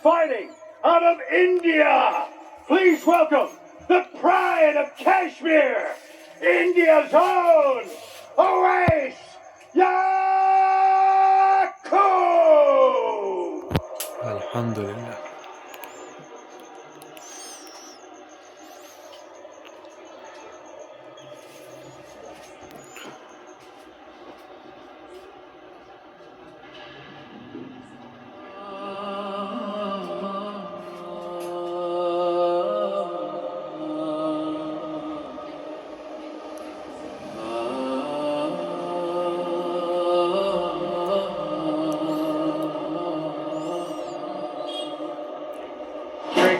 fighting out of India. Please welcome the pride of Kashmir, India's own Owais Yaqoob. Alhamdulillah.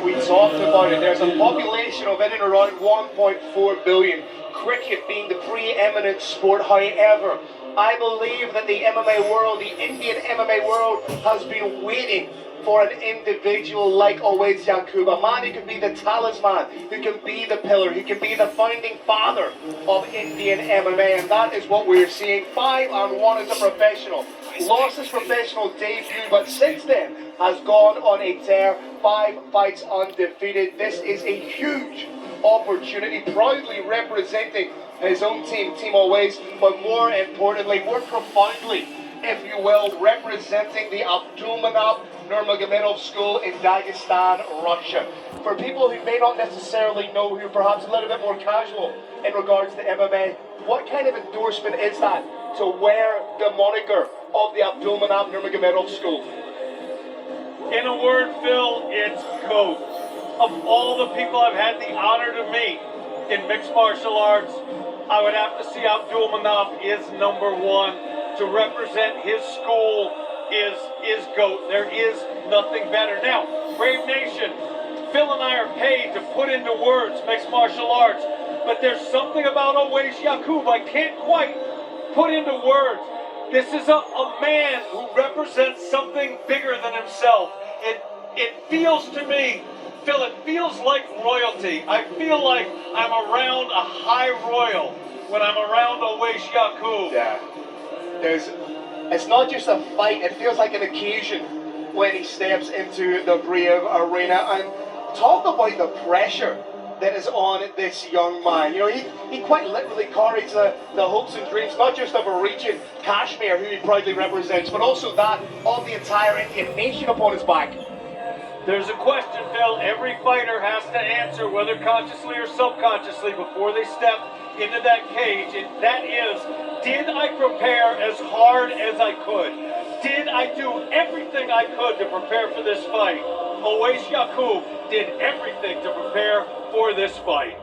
We talked about it. There's a population of in and around 1.4 billion. Cricket being the preeminent sport. However, I believe that the MMA world, the Indian MMA world, has been waiting for an individual like Owais Yaqoob, a man who can be the talisman, who can be the pillar, who can be the founding father of Indian MMA, and that is what we're seeing. 5-1 as a professional. Lost his professional debut, but since then has gone on a tear. 5 fights undefeated. This is a huge opportunity, proudly representing his own team, Team Owais, but more importantly, more profoundly, if you will, representing the Abdulmanap Nurmagomedov School in Dagestan, Russia. For people who may not necessarily know, who are perhaps a little bit more casual in regards to MMA, what kind of endorsement is that to wear the moniker of the Abdulmanap Nurmagomedov School? In a word, Phil, it's GOAT. Of all the people I've had the honor to meet in mixed martial arts, I would have to see Abdulmanap is number one. To represent his school is GOAT. There is nothing better. Now, Brave Nation, Phil and I are paid to put into words mixed martial arts, but there's something about Owais Yaqoob I can't quite put into words. This is a man who represents something bigger than himself. It feels to me, Phil, it feels like royalty. I feel like I'm around a high royal when I'm around Owais Yaqoob. Yeah. It's not just a fight, it feels like an occasion when he steps into the Brave Arena. And talk about the pressure that is on this young man. You know, he quite literally carries the hopes and dreams, not just of a region, Kashmir, who he proudly represents, but also that of the entire Indian nation upon his back. There's a question, Phil, every fighter has to answer, whether consciously or subconsciously, before they step into that cage, and that is, did I prepare as hard as I could? Did I do everything I could to prepare for this fight? Owais Yaqoob did everything to prepare for this fight.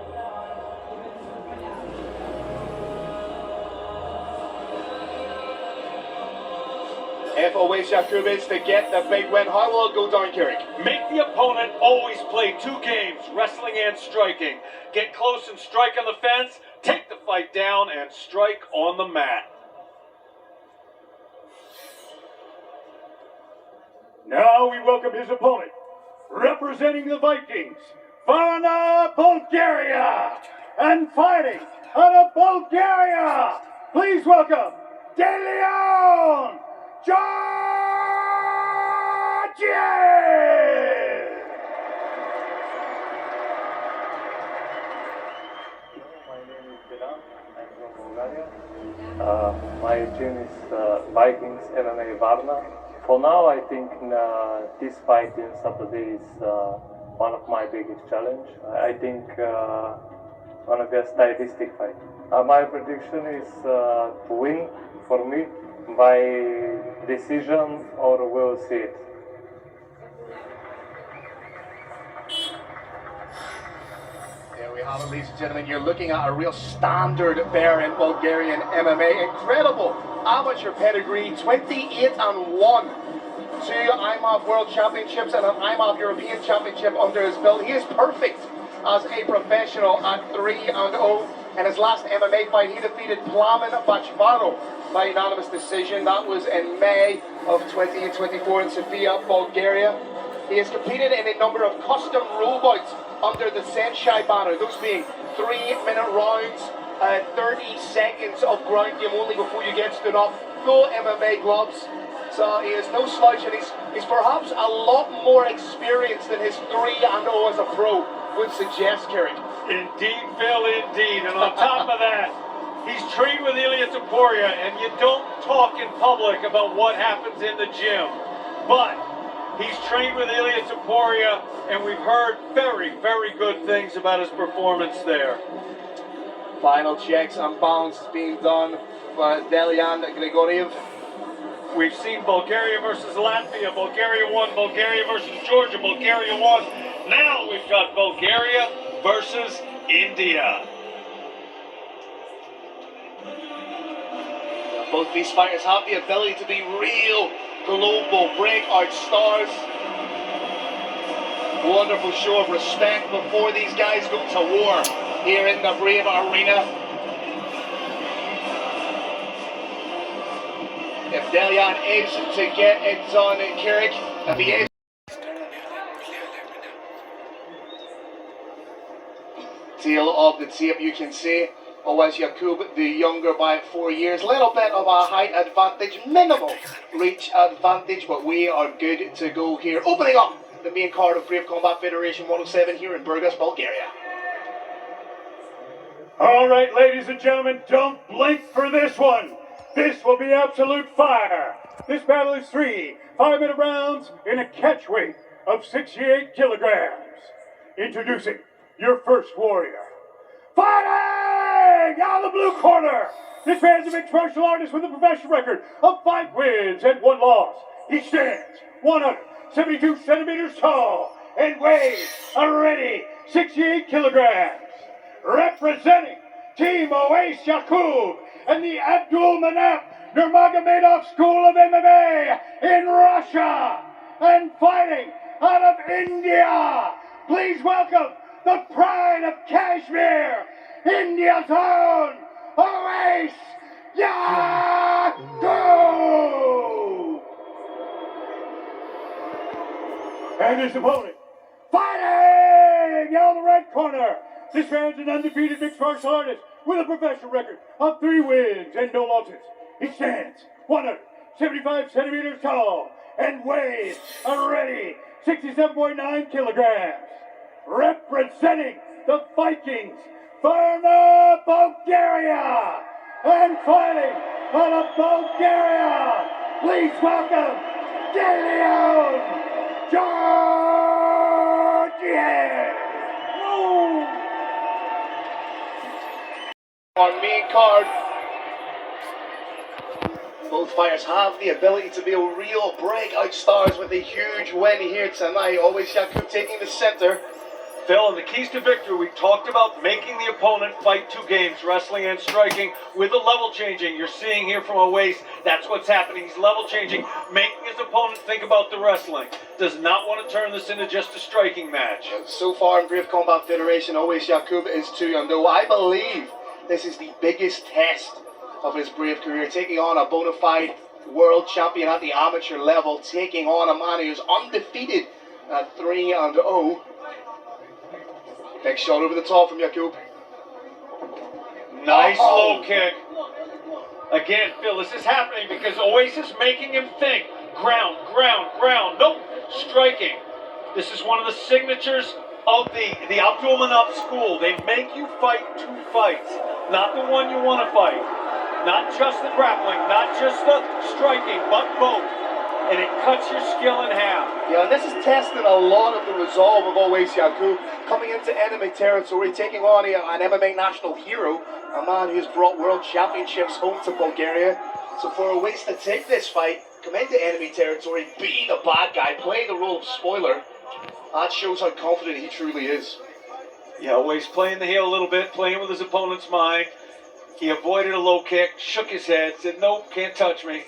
If Owais Yaqoob is to get the big win, how will it go down, Carrick? Make the opponent always play 2 games, wrestling and striking. Get close and strike on the fence, take the fight down, and strike on the mat. Now we welcome his opponent, representing the Vikings, Varna, Bulgaria, and fighting out of Bulgaria. Please welcome De Leon, Georgiev. My name is Dilan. I'm from Bulgaria. My gym is Vikings MMA Varna. For now, I think this fight in Saturday is one of my biggest challenge. I think one of the stylistic fight. My prediction is to win for me by decision, or we'll see it. There we have it, ladies and gentlemen. You're looking at a real standard bearer in Bulgarian MMA. Incredible amateur pedigree, 28-1. 2 IMAF World Championships and an IMAF European Championship under his belt. He is perfect as a professional at 3-0. In his last MMA fight, he defeated Plamen Bachvaro by unanimous decision. That was in May of 2024 in Sofia, Bulgaria. He has competed in a number of custom rule bouts under the Senshai banner, those being 3-minute rounds, 30 seconds of ground game only before you get stood up, full MMA gloves, So he is no slouch, and he's perhaps a lot more experienced than his 3-0 as a pro would suggest, Kerry. Indeed, Phil, indeed. And on top of that, he's trained with Ilia Topuria, and you don't talk in public about what happens in the gym. But he's trained with Ilia Topuria, and we've heard very, very good things about his performance there. Final checks and balance being done for Delian Grigoriev. We've seen Bulgaria versus Latvia. Bulgaria won. Bulgaria versus Georgia. Bulgaria won. Now we've got Bulgaria versus India. Both these fighters have the ability to be real global breakout stars. Wonderful show of respect before these guys go to war here in the Brave Arena. If Delian is to get it done in Carrick, if he is. Tail of the tape, you can see Owais Yaqoob, the younger by 4 years. Little bit of a height advantage, minimal reach advantage, but we are good to go here. Opening up the main card of Brave Combat Federation 107 here in Burgas, Bulgaria. All right, ladies and gentlemen, don't blink for this one. This will be absolute fire. This battle is 3 5-minute rounds in a catch weight of 68 kilograms. Introducing your first warrior. Fighting out of the blue corner. This man's a mixed martial artist with a professional record of 5 wins and 1 loss. He stands 172 centimeters tall and weighs a ready 68 kilograms. Representing Team Owais Yaqoob and the Abdul Manap Nurmagomedov School of MMA in Russia, and fighting out of India, please welcome the pride of Kashmir, India's own Owais Yaqoob. And his opponent, fighting out of the red corner. This man's an undefeated mixed martial artist with a professional record of 3 wins and no losses. He stands 175 centimeters tall and weighs a ready 67.9 kilograms. Representing the Vikings, Varna, Bulgaria, and fighting out of Bulgaria, please welcome Delian Georgiev. Our main card. Both fighters have the ability to be real breakout stars with a huge win here tonight. Owais Yaqoob taking the center. Phil, and the keys to victory, we talked about making the opponent fight 2 games, wrestling and striking, with the level changing. You're seeing here from Owais, that's what's happening. He's level changing, making his opponent think about the wrestling. Does not want to turn this into just a striking match. So far in Brave Combat Federation, Owais Yaqoob is 2-0. I believe this is the biggest test of his Brave career, taking on a bona fide world champion at the amateur level, taking on a man who's undefeated at 3-0. Big shot over the top from Yaqoob. Nice low kick. Again, Phil, this is happening because Owais is making him think. Ground, ground, ground. Nope, striking. This is one of the signatures of the Abdul Manap School. They make you fight 2 fights, not the one you want to fight. Not just the grappling, not just the striking, but both. And it cuts your skill in half. Yeah, and this is testing a lot of the resolve of Owais Yaqoob, coming into enemy territory, taking on an MMA national hero, a man who's brought world championships home to Bulgaria. So for Owais to take this fight, come into enemy territory, be the bad guy, play the role of spoiler, that shows how confident he truly is. Yeah, Owais playing the heel a little bit, playing with his opponent's mind. He avoided a low kick, shook his head, said, nope, can't touch me.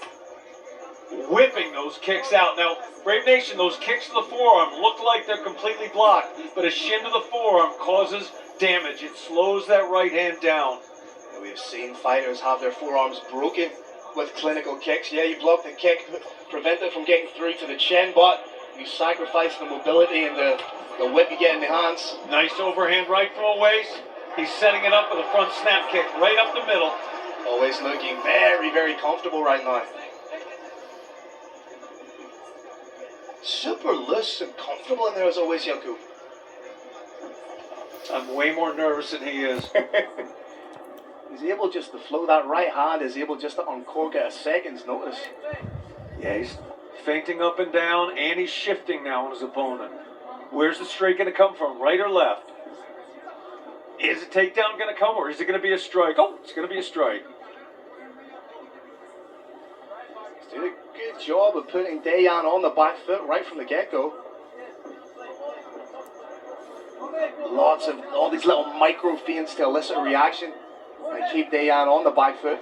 Whipping those kicks out. Now, Brave Nation, those kicks to the forearm look like they're completely blocked, but a shin to the forearm causes damage. It slows that right hand down. And we've seen fighters have their forearms broken with clinical kicks. Yeah, you block the kick, prevent it from getting through to the chin, but you sacrifice the mobility and the whip you get in the hands. Nice overhand right from Owais. He's setting it up with a front snap kick right up the middle. Owais looking very, very comfortable right now. super loose and comfortable in there as Owais Yaqoob. I'm way more nervous than he is. He's able just to flow that right hand, is able just to uncork at a second's notice. Yeah, he's feinting up and down, and he's shifting now on his opponent. Where's the strike going to come from, right or left? Is a takedown going to come, or is it going to be a strike? Oh, it's going to be a strike. He's doing a good job of putting Dayan on the back foot right from the get-go. Lots of all these little micro feints to elicit a reaction and keep Dayan on the back foot.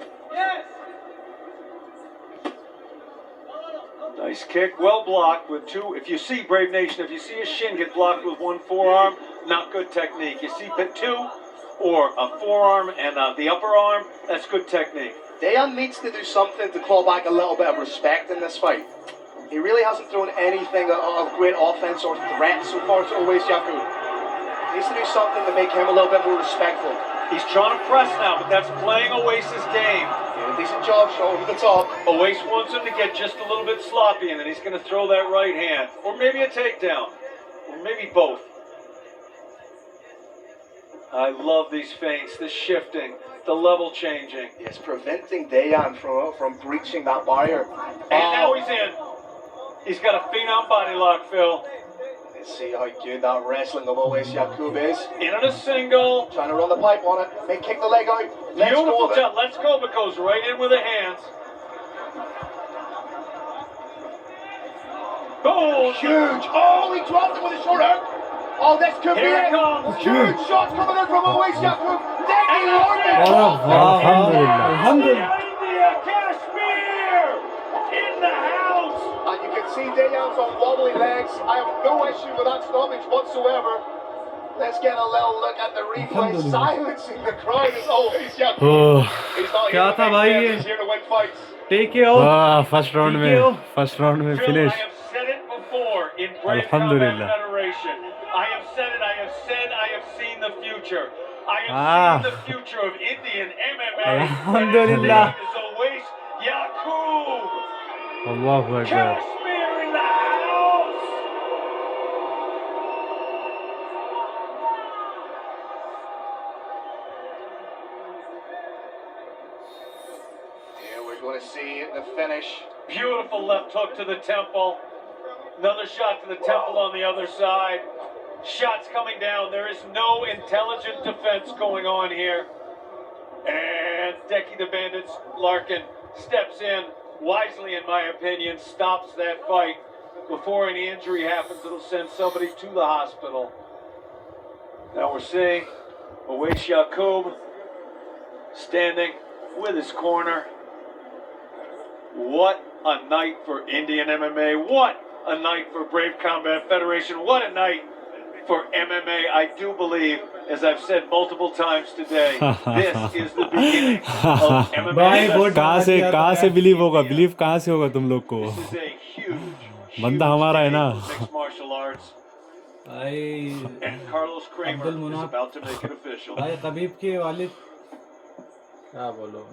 Nice kick, well blocked with two. If you see, Brave Nation, if you see a shin get blocked with one forearm, not good technique. You see two, or a forearm and the upper arm, that's good technique. Dayan needs to do something to claw back a little bit of respect in this fight. He really hasn't thrown anything of great offense or threat so far to Owais Yaqoob. He needs to do something to make him a little bit more respectful. He's trying to press now, but that's playing Owais's game. Yeah, decent job, over the top. Owais wants him to get just a little bit sloppy, and then he's going to throw that right hand. Or maybe a takedown. Or maybe both. I love these feints, the shifting, the level changing. Yes, preventing Dayan from breaching that barrier. And now he's in. He's got a phenom body lock, Phil. Let's see how good that wrestling of Owais Yaqoob is. In on a single. Trying to run the pipe on it. May kick the leg out. Let's Beautiful go. job. Let's go, but goes right in with the hands. Boom! Huge. Oh, he dropped it with a short hook. Oh, this could be Here it. it comes. Huge shots coming in from Owais Yaqoob. Taking London. Alhamdulillah. India, Kashmir in the house. And you can see Dayan's on wobbly legs. I have no issue with that stoppage whatsoever. Let's get a little look at the replay. Silencing the crowd is Owais Yaqoob. He's not here to make friends, he's here to win fights. Take it out. First round में Phil, finish. I have said it before in Brave Combat Alhamdulillah. Federation. I have said it, I have seen the future. I have seen the future of Indian MMA. Alhamdulillah. And his name is Owais Yaqoob. Allahu Akbar. Kashmir in the house. Here we're going to see the finish. Beautiful left hook to the temple. Another shot to the temple on the other side. Shots coming down. There is no intelligent defense going on here. And Decky the Bandits Larkin steps in wisely, in my opinion, stops that fight before any injury happens. It'll send somebody to the hospital. Now we're seeing Owais Yaqoob standing with his corner. What a night for Indian MMA. What a night for Brave Combat Federation. What a night for MMA. I do believe, as I've said multiple times today, this is the beginning of MMA. कहाँ से believe होगा कहाँ से होगा तुम लोग को This is a huge बंदा हमारा है ना mixed martial arts. भाई And Carlos Kramer Abdul is Munaf. about to make it official. भाई कबीब के वालिद क्या बोलो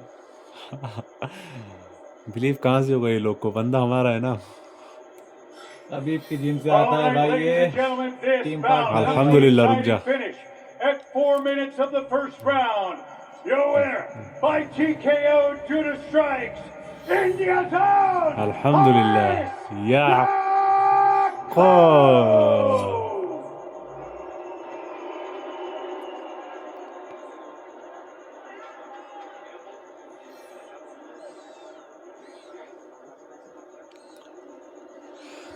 बिलीव कहाँ से होगा ये लोग को बंदा हमारा है ना कबीब की जिम से आता है भाई ये टीम पार्टनर अल्हम्दुलिल्लाह रुक जा Finish at 4 minutes of the first round. Your winner by TKO due to strikes. India Town. अल्हम्दुलिल्लाह या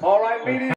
All right, ladies.